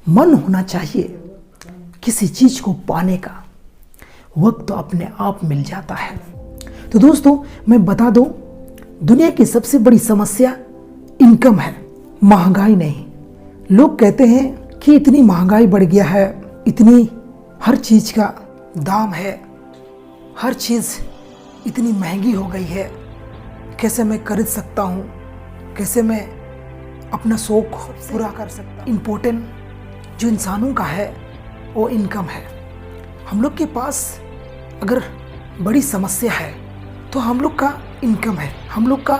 मन होना चाहिए किसी चीज को पाने का, वक्त तो अपने आप मिल जाता है। तो दोस्तों मैं बता दूं, दुनिया की सबसे बड़ी समस्या इनकम है, महंगाई नहीं। लोग कहते हैं कि इतनी महंगाई बढ़ गया है, इतनी हर चीज का दाम है, हर चीज इतनी महंगी हो गई है, कैसे मैं खरीद सकता हूँ, कैसे मैं अपना शौक पूरा कर सकता हूँ। इम्पोर्टेंट जो इंसानों का है वो इनकम है। हम लोग के पास अगर बड़ी समस्या है तो हम लोग का इनकम है, हम लोग का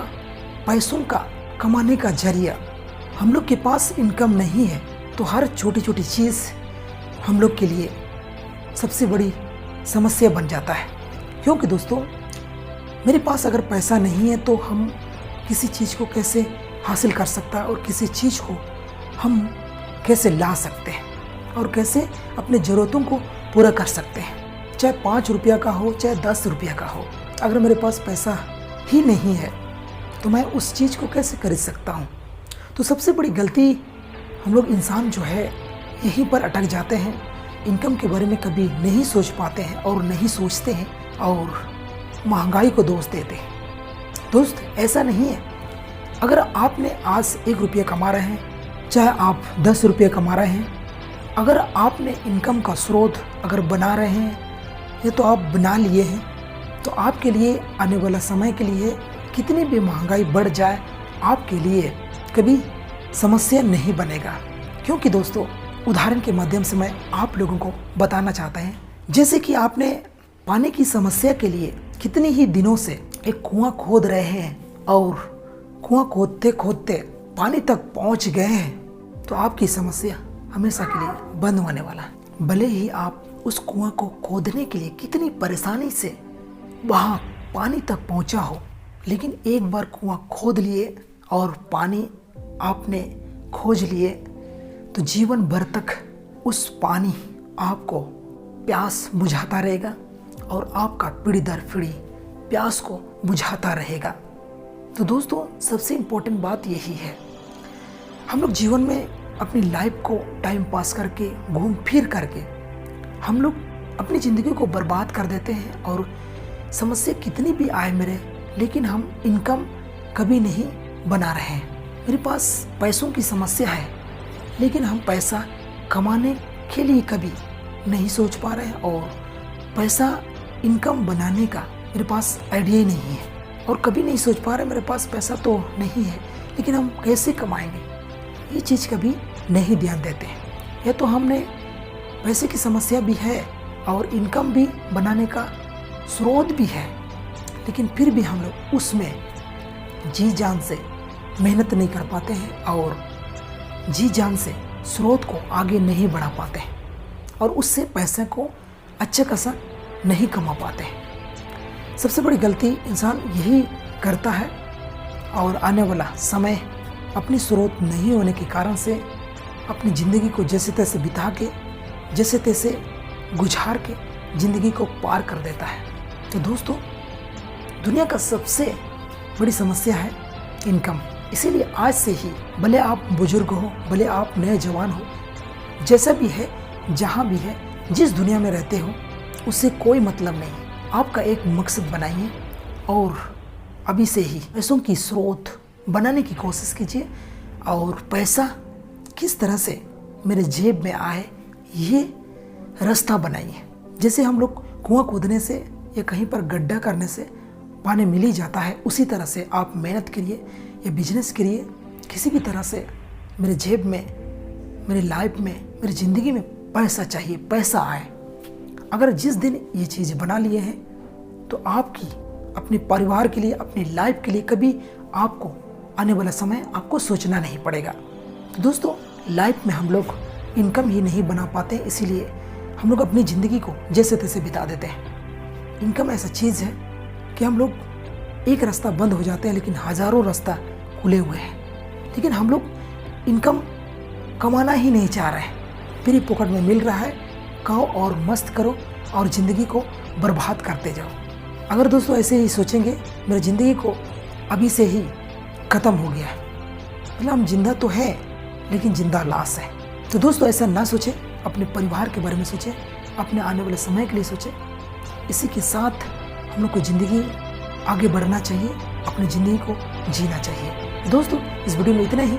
पैसों का कमाने का जरिया। हम लोग के पास इनकम नहीं है तो हर छोटी छोटी चीज़ हम लोग के लिए सबसे बड़ी समस्या बन जाता है। क्योंकि दोस्तों मेरे पास अगर पैसा नहीं है तो हम किसी चीज़ को कैसे हासिल कर सकता है और किसी चीज़ को हम कैसे ला सकते हैं और कैसे अपने ज़रूरतों को पूरा कर सकते हैं। चाहे 5 रुपया का हो, चाहे 10 रुपया का हो, अगर मेरे पास पैसा ही नहीं है तो मैं उस चीज़ को कैसे खरीद सकता हूँ। तो सबसे बड़ी गलती हम लोग इंसान जो है यहीं पर अटक जाते हैं, इनकम के बारे में कभी नहीं सोच पाते हैं और नहीं सोचते हैं और महंगाई को दोष देते हैं। दोस्त ऐसा नहीं है, अगर आपने आज 1 रुपया कमा रहे हैं, चाहे आप 10 रुपये कमा रहे हैं, अगर आपने इनकम का स्रोत अगर बना रहे हैं या तो आप बना लिए हैं, तो आपके लिए आने वाला समय के लिए कितनी भी महंगाई बढ़ जाए आपके लिए कभी समस्या नहीं बनेगा। क्योंकि दोस्तों उदाहरण के माध्यम से मैं आप लोगों को बताना चाहता हूँ, जैसे कि आपने पानी की समस्या के लिए कितने ही दिनों से एक कुआं खोद रहे हैं और कुआं खोदते खोदते पानी तक पहुंच गए हैं, तो आपकी समस्या हमेशा के लिए बंद होने वाला है। भले ही आप उस कुआं को खोदने के लिए कितनी परेशानी से वहां पानी तक पहुंचा हो, लेकिन एक बार कुआं खोद लिए और पानी आपने खोज लिए तो जीवन भर तक उस पानी आपको प्यास बुझाता रहेगा और आपका पीढ़ी दर पीढ़ी प्यास को बुझाता रहेगा। तो दोस्तों सबसे इम्पोर्टेंट बात यही है, हम लोग जीवन में अपनी लाइफ को टाइम पास करके घूम फिर करके हम लोग अपनी ज़िंदगी को बर्बाद कर देते हैं। और समस्या कितनी भी आए मेरे, लेकिन हम इनकम कभी नहीं बना रहे हैं। मेरे पास पैसों की समस्या है लेकिन हम पैसा कमाने के लिए कभी नहीं सोच पा रहे हैं और पैसा इनकम बनाने का मेरे पास आइडिया ही नहीं है और कभी नहीं सोच पा रहे मेरे पास पैसा तो नहीं है लेकिन हम कैसे कमाएंगे, ये चीज़ कभी नहीं ध्यान देते हैं। या तो हमने पैसे की समस्या भी है और इनकम भी बनाने का स्रोत भी है, लेकिन फिर भी हम लोग उसमें जी जान से मेहनत नहीं कर पाते हैं और जी जान से स्रोत को आगे नहीं बढ़ा पाते हैं और उससे पैसे को अच्छा खासा नहीं कमा पाते हैं। सबसे बड़ी गलती इंसान यही करता है और आने वाला समय अपनी स्रोत नहीं होने के कारण से अपनी ज़िंदगी को जैसे तैसे बिता के जैसे तैसे गुजार के ज़िंदगी को पार कर देता है। तो दोस्तों दुनिया का सबसे बड़ी समस्या है इनकम। इसीलिए आज से ही, भले आप बुजुर्ग हो, भले आप नए जवान हो, जैसा भी है, जहाँ भी है, जिस दुनिया में रहते हो, उससे कोई मतलब नहीं। आपका एक मकसद बनाइए और अभी से ही पैसों की स्रोत बनाने की कोशिश कीजिए और पैसा किस तरह से मेरे जेब में आए ये रास्ता बनाइए। जैसे हम लोग कुआं खोदने से या कहीं पर गड्ढा करने से पानी मिल ही जाता है, उसी तरह से आप मेहनत करिए या बिजनेस करिए, किसी भी तरह से मेरे जेब में, मेरी लाइफ में, मेरी ज़िंदगी में पैसा चाहिए, पैसा आए। अगर जिस दिन ये चीज़ बना लिए हैं तो आपकी अपने परिवार के लिए, अपनी लाइफ के लिए कभी आपको आने वाला समय आपको सोचना नहीं पड़ेगा। तो दोस्तों लाइफ में हम लोग इनकम ही नहीं बना पाते, इसीलिए हम लोग अपनी ज़िंदगी को जैसे तैसे बिता देते हैं। इनकम ऐसा चीज़ है कि हम लोग एक रास्ता बंद हो जाते हैं लेकिन हज़ारों रास्ता खुले हुए हैं, लेकिन हम लोग इनकम कमाना ही नहीं चाह रहे हैं। फ्री पॉकेट में मिल रहा है, खाओ और मस्त करो और ज़िंदगी को बर्बाद करते जाओ। अगर दोस्तों ऐसे ही सोचेंगे मेरी ज़िंदगी को अभी से ही ख़त्म हो गया है, मतलब हम जिंदा तो है लेकिन जिंदा लाश है। तो दोस्तों ऐसा ना सोचें, अपने परिवार के बारे में सोचें, अपने आने वाले समय के लिए सोचें। इसी के साथ हम लोग को ज़िंदगी आगे बढ़ना चाहिए, अपनी ज़िंदगी को जीना चाहिए। दोस्तों इस वीडियो में इतना ही।